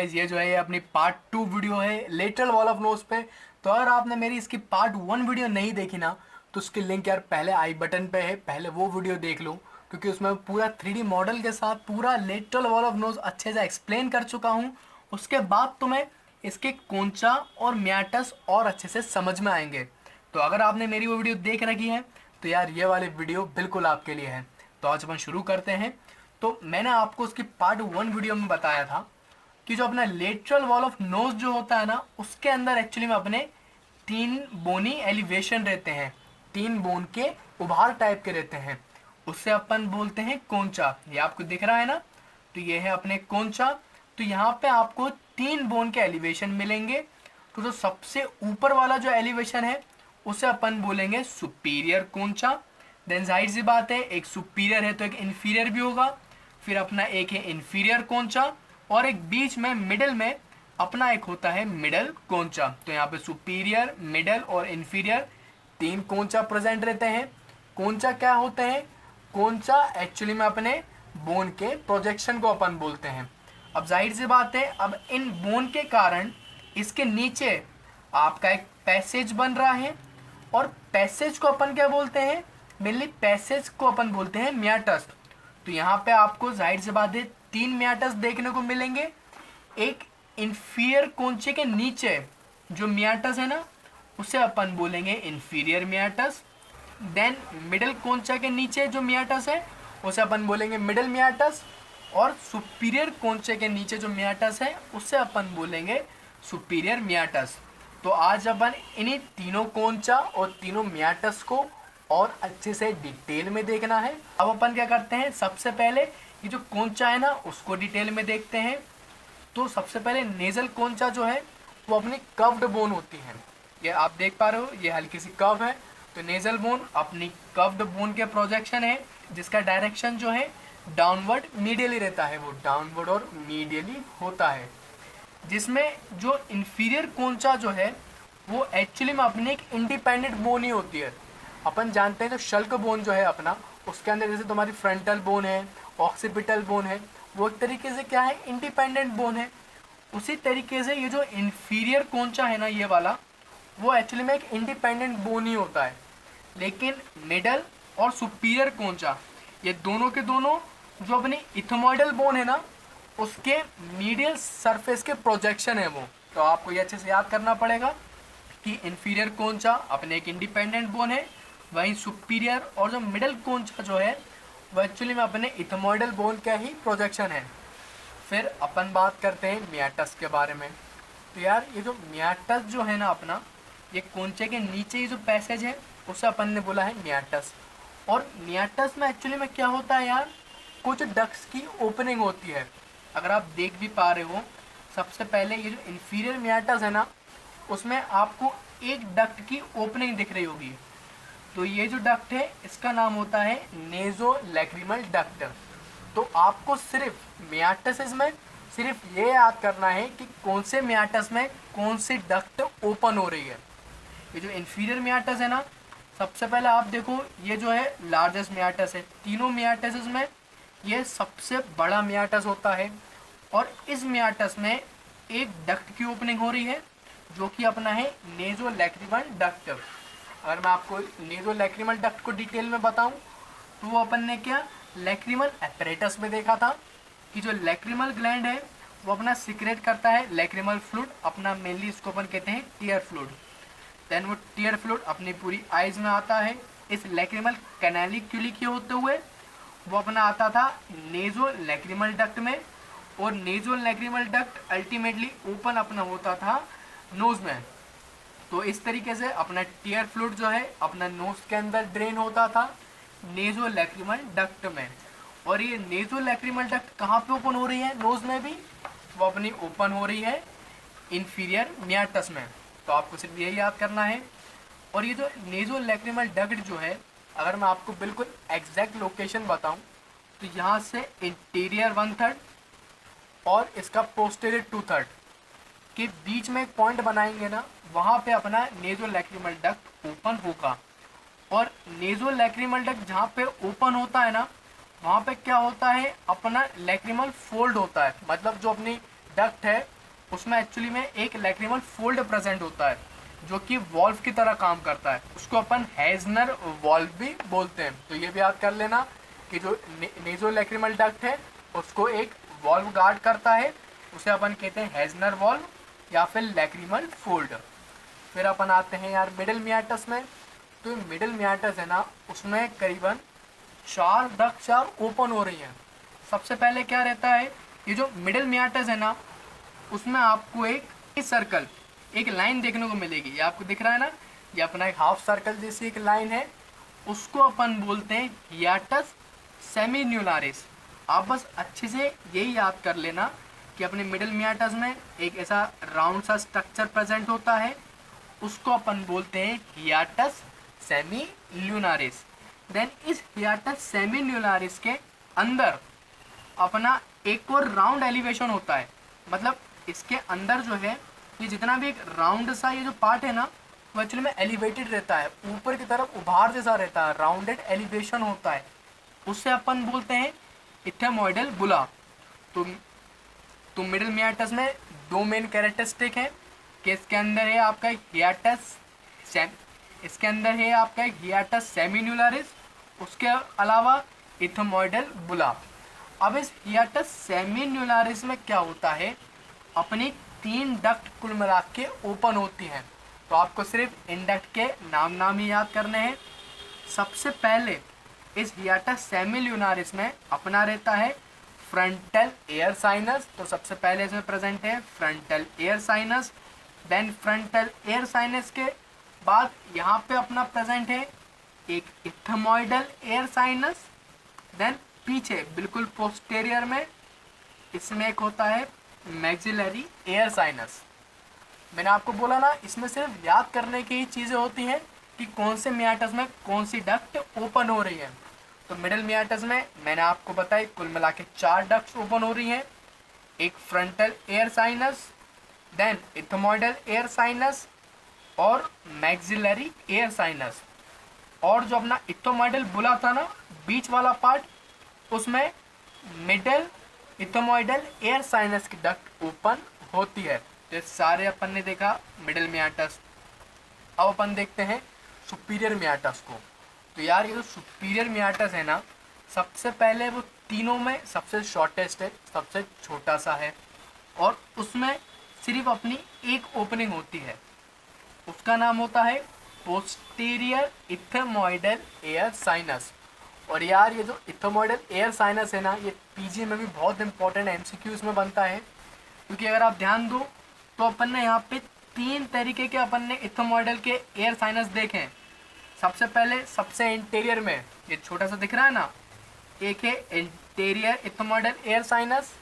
Guys, ये जो है ये अपनी पार्ट 2 वीडियो है लेटरल वॉल ऑफ नोज पे। तो अगर आपने मेरी इसकी पार्ट 1 वीडियो नहीं देखी ना, तो उसकी लिंक यार पहले आई बटन पे है, पहले वो वीडियो देख लो, क्योंकि उसमें पूरा 3D मॉडल के साथ पूरा लेटरल वॉल ऑफ नोज अच्छे से एक्सप्लेन कर चुका हूँ। उसके बाद तुम्हें इसके कोंचा और म्याटस और अच्छे से समझ में आएंगे। तो अगर आपने मेरी वो वीडियो देख रखी है तो यार ये वाली वीडियो बिल्कुल आपके लिए है। तो आज अपन शुरू करते हैं। तो मैंने आपको उसकी पार्ट 1 वीडियो में बताया था कि जो अपना लेटरल वॉल ऑफ नोज जो होता है ना, उसके अंदर एक्चुअली में अपने 3 बोनी एलिवेशन रहते हैं, 3 बोन के उभार टाइप के रहते हैं। उससे अपन बोलते हैं कोंचा। ये आपको दिख रहा है ना, तो ये है अपने कोंचा। तो यहाँ पे आपको 3 बोन के एलिवेशन मिलेंगे। तो जो सबसे ऊपर वाला जो एलिवेशन है उसे अपन बोलेंगे सुपीरियर कोंचा। देन जाहिर सी बात है, एक सुपीरियर है तो एक इन्फीरियर भी होगा। फिर अपना एक है इन्फीरियर कोंचा, और एक बीच में मिडल में अपना एक होता है मिडल कोंचा। तो यहाँ पे सुपीरियर, मिडल और इन्फीरियर 3 कोंचा प्रेजेंट रहते हैं। कोंचा क्या होते हैं? कोंचा एक्चुअली में अपने बोन के प्रोजेक्शन को अपन बोलते हैं। अब जाहिर सी बात है, अब इन बोन के कारण इसके नीचे आपका एक पैसेज बन रहा है, और पैसेज को अपन क्या बोलते हैं? मेनली पैसेज को अपन बोलते हैं म्याटस। तो यहाँ पे आपको जाहिर सी बात है 3 म्याटस देखने को मिलेंगे। एक इन्फीरियर कोंचे के नीचे जो म्याटस है ना, उसे अपन बोलेंगे इन्फीरियर म्याटस। देन मिडल कोंचा के नीचे जो म्याटस है उसे अपन बोलेंगे मिडल म्याटस, और सुपीरियर कोंचे के नीचे जो म्याटस है उसे अपन बोलेंगे सुपीरियर म्याटस। तो आज अपन इन्हीं तीनों कोंचा और तीनों म्याटस को और अच्छे से डिटेल में देखना है। अब अपन क्या करते हैं, सबसे पहले ये जो कोंचा है ना उसको डिटेल में देखते हैं। तो सबसे पहले नेजल कोंचा जो है वो अपनी कर्व्ड बोन होती है। ये आप देख पा रहे हो, ये हल्की सी कर्व है। तो नेजल बोन अपनी कर्व्ड बोन के प्रोजेक्शन है, जिसका डायरेक्शन जो है डाउनवर्ड मीडियली रहता है, वो डाउनवर्ड और मीडियली होता है। जिसमें जो इन्फीरियर कोंचा जो है वो एक्चुअली में अपनी एक इंडिपेंडेंट बोन ही होती है। अपन जानते हैं जो शल्क बोन जो है अपना, उसके अंदर जैसे तुम्हारी फ्रंटल बोन है, ऑक्सीपिटल बोन है, वो एक तरीके से क्या है, इंडिपेंडेंट बोन है। उसी तरीके से ये जो इन्फीरियर कोंचा है ना, ये वाला, वो एक्चुअली में एक इंडिपेंडेंट बोन ही होता है। लेकिन मिडल और सुपीरियर कोंचा, ये दोनों के दोनों जो अपनी इथमोइडल बोन है ना, उसके मीडियल सरफेस के प्रोजेक्शन है वो। तो आपको ये अच्छे से याद करना पड़ेगा कि इन्फीरियर कोंचा अपने एक इंडिपेंडेंट बोन है, वहीं सुपीरियर और जो मिडल कोंचा जो है वो एक्चुअली में अपने इथमोइडल बोन का ही प्रोजेक्शन है। फिर अपन बात करते हैं म्याटस के बारे में। तो यार ये जो म्याटस जो है ना अपना, ये कोंचे के नीचे ही जो पैसेज है उसे अपन ने बोला है म्याटस। और म्याटस में एक्चुअली में क्या होता है यार, कुछ डक्ट्स की ओपनिंग होती है। अगर आप देख भी पा रहे हो, सबसे पहले ये जो इन्फीरियर म्याटस है ना, उसमें आपको एक डक्ट की ओपनिंग दिख रही होगी। तो ये जो डक्ट है इसका नाम होता है नेज़ोलैक्रिमल डक्ट। तो आपको सिर्फ म्याटस में सिर्फ ये याद करना है कि कौन से म्याटस में कौन सी डक्ट ओपन हो रही है। ये जो इन्फीरियर म्याटस है ना, सबसे पहले आप देखो, ये जो है लार्जेस्ट म्याटस है। तीनों म्याटस में ये सबसे बड़ा म्याटस होता है, और इस म्याटस में एक डक्ट की ओपनिंग हो रही है जो कि अपना है नेज़ोलैक्रिमल डक्ट। अगर मैं आपको नेज़ोलैक्रिमल डक्ट को डिटेल में बताऊं, तो वो अपन ने क्या लैक्रिमल एपरेटस में देखा था कि जो लैक्रिमल ग्लैंड है वो अपना सीक्रेट करता है लैक्रिमल फ्लूइड, अपना मेनली इसको अपन कहते हैं टीयर फ्लूइड। देन वो टीयर फ्लूइड अपनी पूरी आइज में आता है। इस लैक्रिमल कैनालिक्यूली के होते हुए वो अपना आता था नेज़ोलैक्रिमल डक्ट में, और नेज़ोलैक्रिमल डक्ट अल्टीमेटली ओपन अपना होता था नोज में। तो इस तरीके से अपना टीयर फ्लूइड जो है अपना नोज के अंदर ड्रेन होता था नेज़ोलैक्रिमल डक्ट में। और ये नेज़ोलैक्रिमल डक्ट कहाँ पे ओपन हो रही है नोज में भी? वो अपनी ओपन हो रही है इन्फीरियर म्याटस में। तो आपको सिर्फ यही याद करना है। और ये जो नेज़ोलैक्रिमल डक्ट जो है, अगर मैं आपको बिल्कुल एग्जैक्ट लोकेशन बताऊं, तो यहाँ से इंटीरियर 1/3 और इसका पोस्टीरियर 2/3 के बीच में एक पॉइंट बनाएंगे ना, वहाँ पे अपना नेज़ोलैक्रिमल डक्ट ओपन होगा। और नेज़ोलैक्रिमल डक्ट जहाँ पे ओपन होता है ना, वहाँ पे क्या होता है, अपना लैक्रिमल फोल्ड होता है। मतलब जो अपनी डक्ट है उसमें एक्चुअली में एक लैक्रिमल फोल्ड प्रेजेंट होता है जो कि वॉल्व की तरह काम करता है। उसको अपन हेजनर वॉल्व भी बोलते हैं। तो ये भी याद कर लेना कि जो नेजो लैक्रिमल डक्ट है उसको एक वॉल्व गार्ड करता है, उसे अपन कहते हैं हेजनर वॉल्व या फिर लैक्रिमल फोल्ड। फिर अपन आते हैं यार मिडिल मियाटस में। तो मिडिल मियाटस है ना, उसमें करीबन 4 डक्ट्स यार ओपन हो रही हैं। सबसे पहले क्या रहता है, ये जो मिडिल मियाटस है ना, उसमें आपको एक सर्कल, एक लाइन देखने को मिलेगी। ये आपको दिख रहा है ना, ये अपना एक हाफ सर्कल जैसी एक लाइन है, उसको अपन बोलते हैं हियाटस सेमीन्यूलारिस। आप बस अच्छे से यही याद कर लेना कि अपने मिडिल मियाटस में एक ऐसा राउंड सा स्ट्रक्चर प्रेजेंट होता है, उसको अपन बोलते हैं हियाटस सेमील्यूनारिस। देन इस हियाटस सेमील्यूनारिस के अंदर अपना एक और राउंड एलिवेशन होता है। मतलब इसके अंदर जो है, ये जितना भी एक राउंड सा ये जो पार्ट है ना, वो एक्चुअली में एलिवेटेड रहता है, ऊपर की तरफ उभार जैसा रहता है, राउंडेड एलिवेशन होता है। उससे अपन बोलते हैं इथेमॉइडल बुला। तो मिडिल मियाटस में 2 मेन कैरेक्टरिस्टिक हैं कि इसके अंदर है आपका हियाटस सेमीन्यूलारिस, उसके अलावा इथेमॉइडल बुला। अब इस हियाटस सेमीन्यूलारिस में क्या होता है, अपनी 3 डक्ट कुल मिला के ओपन होती हैं। तो आपको सिर्फ इन डक्ट के नाम ही याद करने हैं। सबसे पहले इस हियाटस सेमील्यूनारिस में अपना रहता है फ्रंटल एयर साइनस। तो सबसे पहले इसमें प्रेजेंट है frontal air sinus. Then frontal air sinus के बाद यहाँ पे अपना प्रेजेंट है एक इथेमॉइडल एयर साइनस। देन पीछे बिल्कुल पोस्टेरियर में इसमें एक होता है मैक्सिलरी एयर साइनस। मैंने आपको बोला ना, इसमें सिर्फ याद करने की ही चीज़ें होती हैं कि कौन से मियाटस में कौन सी डक्ट ओपन हो रही है। तो मिडिल मियाटस में मैंने आपको बताई कुल मिला के 4 डक्ट्स ओपन हो रही हैं, एक frontal air sinus, then ethmoidal air sinus और मैक्सिलरी एयर साइनस। और जो अपना इथेमॉइडल बुला था ना, बीच वाला पार्ट, उसमें मिडल इथेमॉइडल एयर साइनस की डक्ट ओपन होती है। तो सारे अपन ने देखा मिडिल मियाटस। अब अपन देखते हैं सुपीरियर मियाटस को। तो यार ये जो सुपीरियर मियाटस है ना, सबसे पहले वो तीनों में सबसे शॉर्टेस्ट है, सबसे छोटा सा है, और उसमें सिर्फ अपनी एक ओपनिंग होती है। उसका नाम होता है पोस्टीरियर इथेमॉइडल एयर साइनस। और यार ये जो इथेमॉइडल एयर साइनस है ना, ये पीजी में भी बहुत इंपॉर्टेंट एमसीक्यूज में बनता है। क्योंकि अगर आप ध्यान दो तो अपन ने यहाँ पे 3 तरीके के अपन ने इथेमॉइडल के एयर साइनस देखे हैं। सबसे पहले सबसे इंटीरियर में ये छोटा सा दिख रहा है ना, एक है anterior ethmoidal air sinus.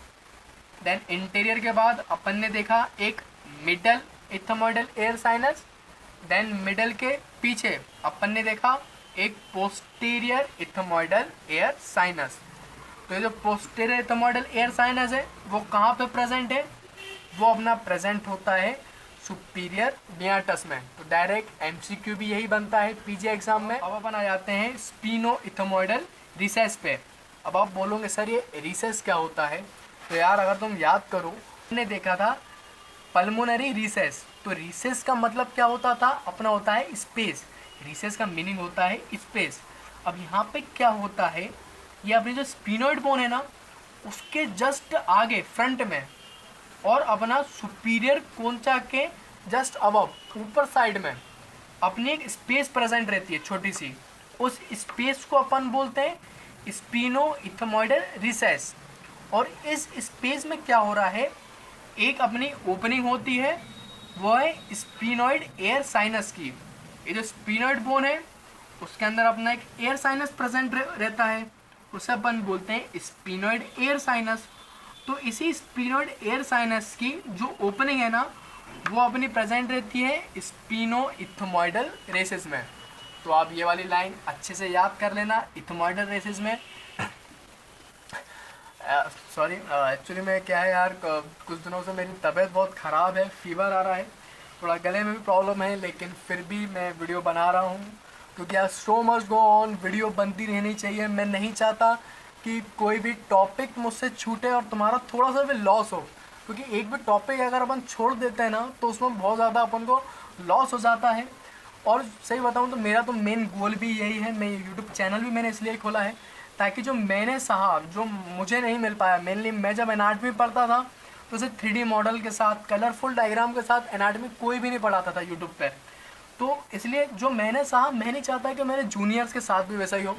Then anterior के बाद अपन ने देखा एक middle ethmoidal air sinus. Then middle के पीछे अपन ने देखा एक पोस्टीरियर इथेमॉइडल एयर साइनस। तो ये जो पोस्टीरियर इथेमॉइडल एयर साइनस है वो कहाँ पे प्रेजेंट है, वो अपना प्रेजेंट होता है सुपीरियर मियाटस में। तो डायरेक्ट एमसीक्यू भी यही बनता है पीजी एग्जाम में। अब अपन आ जाते हैं स्पीनो इथेमॉइडल रिसेस पे। अब आप बोलोगे सर ये रिसेस क्या होता है। तो यार अगर तुम याद करो, हमने देखा था पल्मोनरी रिसेस। तो रिसेस का मतलब क्या होता था, अपना होता है स्पेस। रिसेस का मीनिंग होता है स्पेस। अब यहाँ पे क्या होता है, ये अपनी जो स्पीनोइड बोन है ना, उसके जस्ट आगे फ्रंट में और अपना सुपीरियर कोंचा के जस्ट अबव ऊपर साइड में अपनी एक स्पेस प्रेजेंट रहती है छोटी सी। उस स्पेस को अपन बोलते हैं स्पीनो इथेमॉइडल रिसेस। और इस स्पेस में क्या हो रहा है, एक अपनी ओपनिंग होती है, वो है स्पीनोइड एयर साइनस की। ये जो स्पीनोइड बोन है उसके अंदर अपना एक एयर साइनस प्रेजेंट रहता है, उसे अपन बोलते हैं स्पीनोइड एयर साइनस। तो इसी स्पीनोइड एयर साइनस की जो ओपनिंग है ना, वो अपनी प्रेजेंट रहती है स्पीनो इथेमॉइडल रेसेस में। तो आप ये वाली लाइन अच्छे से याद कर लेना, इथेमॉइडल रेसेस में। सॉरी, एक्चुअली में क्या है यार, कुछ दिनों से मेरी तबीयत बहुत ख़राब है, फीवर आ रहा है, थोड़ा गले में भी प्रॉब्लम है, लेकिन फिर भी मैं वीडियो बना रहा हूँ क्योंकि यार so much go on, video बनती रहनी चाहिए। मैं नहीं चाहता कि कोई भी टॉपिक मुझसे छूटे और तुम्हारा थोड़ा सा भी लॉस हो। क्योंकि एक भी टॉपिक अगर अपन छोड़ देते हैं ना तो उसमें बहुत ज़्यादा अपन को लॉस हो जाता है। और सही बताऊँ तो मेरा तो मेन गोल भी यही है, मैं यूट्यूब चैनल भी मैंने इसलिए खोला है ताकि जो मैंने साहब जो मुझे नहीं मिल पाया, मेनली मैं जब एनाटमी पढ़ता था तो उसे 3D मॉडल के साथ, कलरफुल डायग्राम के साथ एनाटमी कोई भी नहीं पढ़ाता था यूट्यूब पर। तो इसलिए जो मैंने साहब, मैं नहीं चाहता कि मेरे जूनियर्स के साथ भी वैसा ही हो,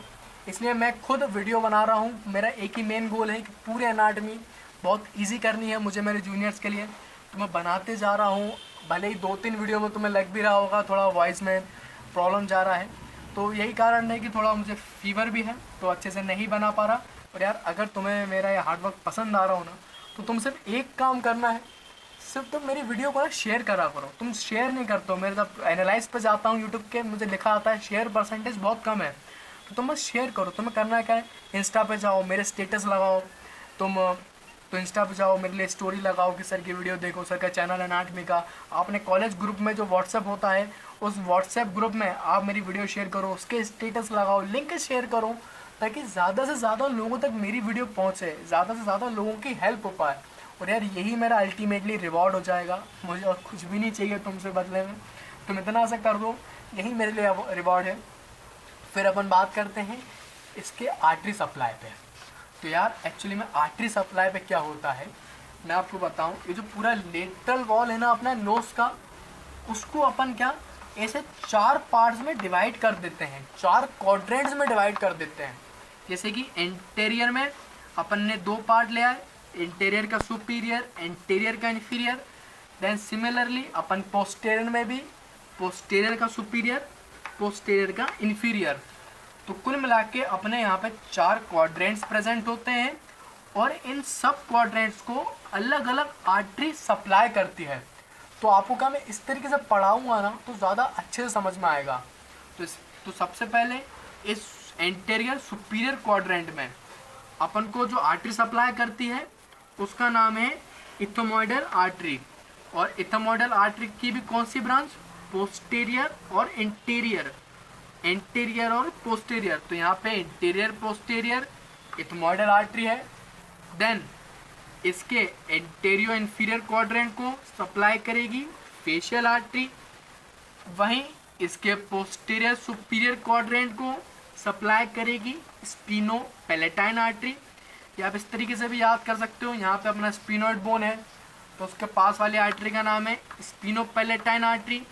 इसलिए मैं खुद वीडियो बना रहा हूँ। मेरा एक ही मेन गोल है कि पूरे एनाटमी बहुत इजी करनी है मुझे मेरे जूनियर्स के लिए, तो मैं बनाते जा रहा हूँ। भले ही 2-3 वीडियो में तुम्हें लग भी रहा होगा थोड़ा वॉइस में प्रॉब्लम जा रहा है, तो यही कारण है कि थोड़ा मुझे फीवर भी है तो अच्छे से नहीं बना पा रहा। और यार अगर तुम्हें मेरा ये हार्डवर्क पसंद आ रहा हो ना तो तुम सिर्फ एक काम करना है, सिर्फ तुम मेरी वीडियो को ना शेयर करा करो। तुम शेयर नहीं करते हो, मेरे जब एनालाइज पे जाता हूँ यूट्यूब के, मुझे लिखा आता है शेयर परसेंटेज बहुत कम है। तो तुम बस शेयर करो। तुम्हें करना है क्या है, इंस्टा पे जाओ, मेरे स्टेटस लगाओ, तुम तो इंस्टा पे जाओ, मेरे लिए स्टोरी लगाओ कि सर की वीडियो देखो, सर का चैनल है एनाटमी का। आपने कॉलेज ग्रुप में जो व्हाट्सएप होता है उस व्हाट्सएप ग्रुप में आप मेरी वीडियो शेयर करो, उसके स्टेटस लगाओ, लिंक शेयर करो, ताकि ज़्यादा से ज़्यादा लोगों तक मेरी वीडियो पहुँचे, ज़्यादा से ज़्यादा लोगों की हेल्प हो पाए। और यार यही मेरा अल्टीमेटली रिवॉर्ड हो जाएगा, मुझे और कुछ भी नहीं चाहिए तुमसे बदले में। तुम इतना सा कर दो, यही मेरे लिए रिवॉर्ड है। फिर अपन बात करते हैं इसके आर्टरी सप्लाई पे। तो यार एक्चुअली में आर्टरी सप्लाई पे क्या होता है मैं आपको बताऊं। ये जो पूरा लेटरल वॉल है ना अपना नोज का, उसको अपन क्या ऐसे 4 पार्ट्स में डिवाइड कर देते हैं, 4 क्वाड्रेंट्स में डिवाइड कर देते हैं। जैसे कि एंटेरियर में अपन ने 2 पार्ट लिया है, इंटीरियर का सुपीरियर, इंटीरियर का इन्फीरियर। देन सिमिलरली अपन पोस्टेरियर में भी पोस्टेरियर का सुपीरियर, पोस्टेरियर का इन्फीरियर। तो कुल मिला के अपने यहाँ पे 4 क्वाड्रेंट्स प्रेजेंट होते हैं और इन सब क्वाड्रेंट्स को अलग अलग आर्टरी सप्लाई करती है। तो आपको क्या मैं इस तरीके से पढ़ाऊँगा ना तो ज़्यादा अच्छे से समझ में आएगा। तो सबसे पहले इस एंटेरियर सुपीरियर क्वाड्रेंट में अपन को जो आर्टरी सप्लाई करती है उसका नाम है इथोमॉइडल आर्टरी। और इथोमॉइडल आर्टरी की भी कौन सी ब्रांच, पोस्टीरियर और इंटीरियर, इंटीरियर और पोस्टीरियर। तो यहाँ पे इंटीरियर पोस्टीरियर इथोमॉइडल आर्टरी है। देन इसके इंटीरियर इंफीरियर क्वाड्रेंट को सप्लाई करेगी फेशियल आर्टरी। वहीं इसके पोस्टीरियर सुपीरियर क्वाड्रेंट को सप्लाई करेगी स्पीनो पैलेटाइन आर्टरी। या आप इस तरीके से भी याद कर सकते हो, यहाँ पे अपना स्पीनोइड बोन है तो उसके पास वाली आर्टरी का नाम है स्पीनो पैलेटाइन आर्टरी।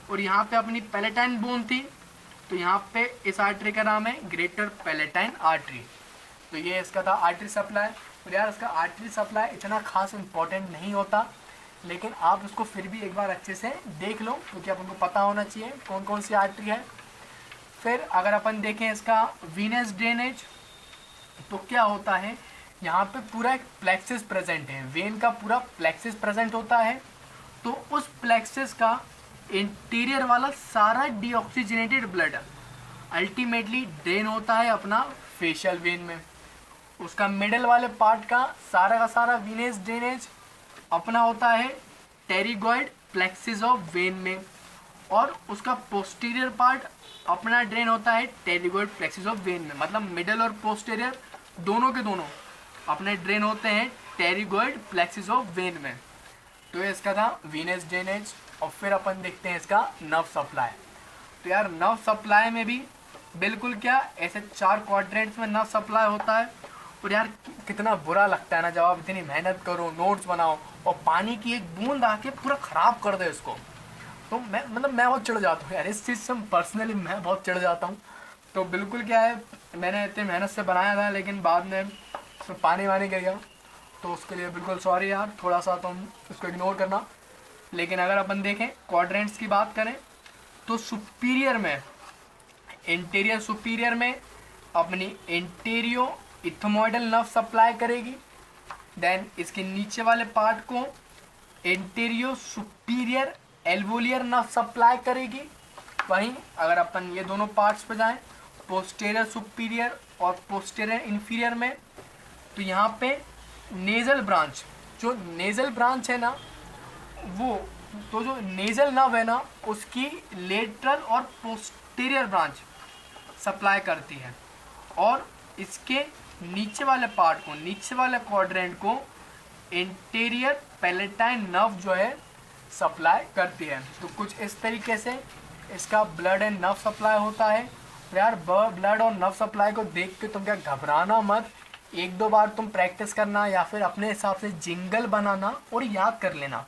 और यहाँ पे अपनी पैलेटाइन बोन थी तो यहाँ पे इस आर्टरी का नाम है ग्रेटर पैलेटाइन आर्टरी। तो ये इसका था आर्टरी सप्लाई। और यार इसका आर्टरी सप्लाई इतना खास इंपॉर्टेंट नहीं होता, लेकिन आप इसको फिर भी एक बार अच्छे से देख लो क्योंकि अपन को पता होना चाहिए कौन कौन सी आर्टरी है। फिर अगर अपन देखें इसका वीनस ड्रेनेज तो क्या होता है, यहाँ पे पूरा एक प्लेक्सिस प्रेजेंट है, वेन का पूरा प्लेक्सिस प्रेजेंट होता है। तो उस प्लेक्सिस का इंटीरियर वाला सारा डीऑक्सीजनेटेड ब्लड अल्टीमेटली ड्रेन होता है अपना फेशियल वेन में। उसका मिडल वाले पार्ट का सारा वीनस ड्रेनेज अपना होता है टेरिगॉइड प्लेक्सिस ऑफ वेन में। और उसका पोस्टीरियर पार्ट अपना ड्रेन होता है टेरिगॉइड प्लेक्सिस ऑफ वेन में। मतलब मिडल और पोस्टीरियर दोनों के दोनों अपने ड्रेन होते हैं टेरिगॉइड प्लेक्सिस ऑफ वेन में। तो ये इसका था वीनस ड्रेनेज। और फिर अपन देखते हैं इसका नर्व सप्लाई। तो यार नर्व सप्लाई में भी बिल्कुल क्या ऐसे 4 क्वाड्रेंट्स में नर्व सप्लाई होता है। और यार कितना बुरा लगता है ना जब आप इतनी मेहनत करो, नोट्स बनाओ और पानी की एक बूंद आके पूरा ख़राब कर दे इसको। तो मैं बहुत चिढ़ जाता हूँ यार इस चीज़ से, पर्सनली मैं बहुत चिढ़ जाता हूँ। तो बिल्कुल क्या है, मैंने इतनी मेहनत से बनाया था लेकिन बाद में उसमें पानी वानी गिर गया, तो उसके लिए बिल्कुल सॉरी यार, थोड़ा सा तुम उसको इग्नोर करना। लेकिन अगर अपन देखें क्वाड्रेंट्स की बात करें तो सुपीरियर में, इंटीरियर सुपीरियर में अपनी इंटीरियो इथोमॉइडल नर्व सप्लाई करेगी। देन इसके नीचे वाले पार्ट को इंटीरियो सुपीरियर एल्वोलियर नर्व सप्लाई करेगी। वहीं अगर अपन ये दोनों पार्ट्स पे जाएं पोस्टीरियर सुपीरियर और पोस्टीरियर इन्फीरियर में, तो यहाँ पे नेज़ल ब्रांच, जो नेज़ल ब्रांच है ना वो, तो जो नेज़ल नर्व है ना उसकी लेटरल और पोस्टीरियर ब्रांच सप्लाई करती है। और इसके नीचे वाले पार्ट को, नीचे वाले क्वाड्रेंट को इंटीरियर पैलेटाइन नर्व जो है सप्लाई करती है। तो कुछ इस तरीके से इसका ब्लड एंड नर्व सप्लाई होता है। तो यार ब्लड और नर्व सप्लाई को देख के तुम क्या घबराना मत, एक दो बार तुम प्रैक्टिस करना या फिर अपने हिसाब से जिंगल बनाना और याद कर लेना,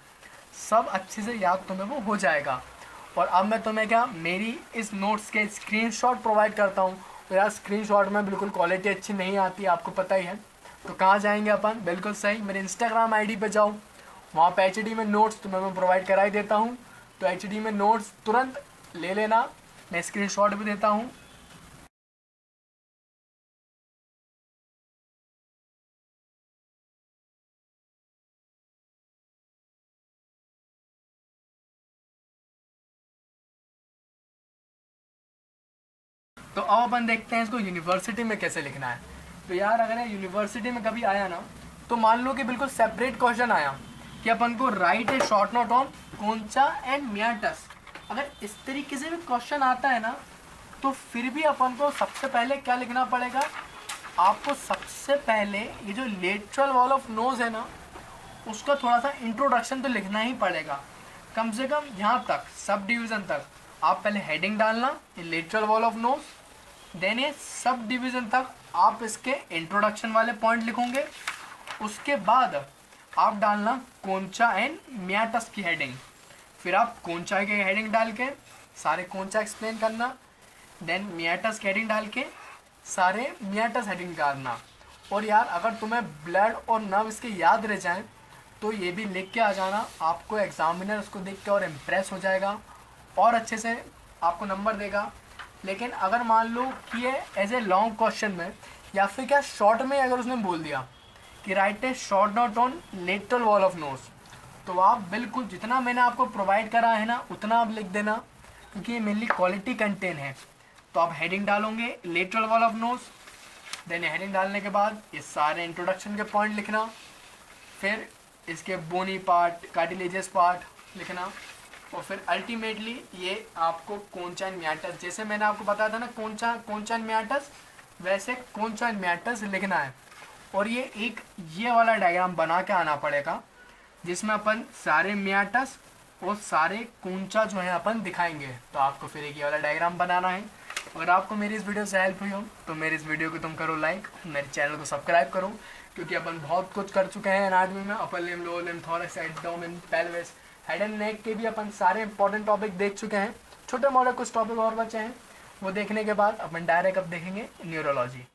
सब अच्छे से याद तुम्हें वो हो जाएगा। और अब मैं तुम्हें क्या मेरी इस नोट्स के स्क्रीनशॉट प्रोवाइड करता हूँ। तो यार स्क्रीनशॉट में बिल्कुल क्वालिटी अच्छी नहीं आती, आपको पता ही है। तो कहाँ जाएंगे अपन, बिल्कुल सही मेरे इंस्टाग्राम आईडी पे जाओ, वहाँ पे एचडी में नोट्स तुम्हें मैं प्रोवाइड करा ही देता हूँ। तो एचडी में नोट्स तुरंत ले लेना, मैं स्क्रीनशॉट भी देता हूँ। तो अब अपन देखते हैं इसको यूनिवर्सिटी में कैसे लिखना है। तो यार अगर ये यूनिवर्सिटी में कभी आया ना, तो मान लो कि बिल्कुल सेपरेट क्वेश्चन आया कि अपन को write a short note on concha and meatus, अगर इस तरीके से भी क्वेश्चन आता है ना, तो फिर भी अपन को सबसे पहले क्या लिखना पड़ेगा, आपको सबसे पहले ये जो लेटरल वॉल ऑफ नोज है ना, उसका थोड़ा सा इंट्रोडक्शन तो लिखना ही पड़ेगा। कम से कम यहाँ तक सब डिवीज़न तक आप पहले हेडिंग डालना, ये lateral wall of nose, then ये सब डिवीज़न तक आप इसके इंट्रोडक्शन वाले पॉइंट लिखोगे। उसके बाद आप डालना कोंचा एंड मियाटस की हेडिंग, फिर आप कोंचा की हेडिंग डाल के सारे कोंचा एक्सप्लेन करना, देन मियाटस की हेडिंग डाल के सारे मियाटस हेडिंग करना। और यार अगर तुम्हें ब्लड और नर्व इसके याद रह जाएं तो ये भी लिख के आ जाना, आपको एग्जामिनर उसको देख के और इम्प्रेस हो जाएगा और अच्छे से आपको नंबर देगा। लेकिन अगर मान लो कि ये एज ए लॉन्ग क्वेश्चन में या फिर क्या शॉर्ट में अगर उसने बोल दिया कि right a short note on lateral wall of knows, तो आप बिल्कुल जितना मैंने आपको प्रोवाइड करा है ना उतना आप लिख देना, क्योंकि ये मेनली क्वालिटी कंटेंट है। तो आप हेडिंग डालोगे lateral wall of nose, then heading डालने के बाद ये सारे इंट्रोडक्शन के पॉइंट लिखना, फिर इसके बोनी पार्ट कार्टिलेजियस पार्ट लिखना, और फिर अल्टीमेटली ये आपको कोंचा एंड मियाटस, जैसे मैंने आपको बताया था ना कोंचा एंड मियाटस, वैसे कोंचा एंड मियाटस लिखना है। और ये एक ये वाला डायग्राम बना के आना पड़ेगा जिसमें अपन सारे मियाटस और सारे कोंचा जो है अपन दिखाएंगे। तो आपको फिर एक ये वाला डायग्राम बनाना है। अगर आपको मेरी इस वीडियो से हेल्प हुई हो तो मेरी इस वीडियो को तुम करो लाइक, मेरे चैनल को सब्सक्राइब करो, क्योंकि अपन बहुत कुछ कर चुके हैं एनाटॉमी में, upper limb, lower limb, thorax, abdomen, pelvis, head and neck के भी अपन सारे इंपॉर्टेंट टॉपिक देख चुके हैं। छोटे मोटे कुछ टॉपिक और बचे हैं, वो देखने के बाद अपन डायरेक्ट अब देखेंगे न्यूरोलॉजी।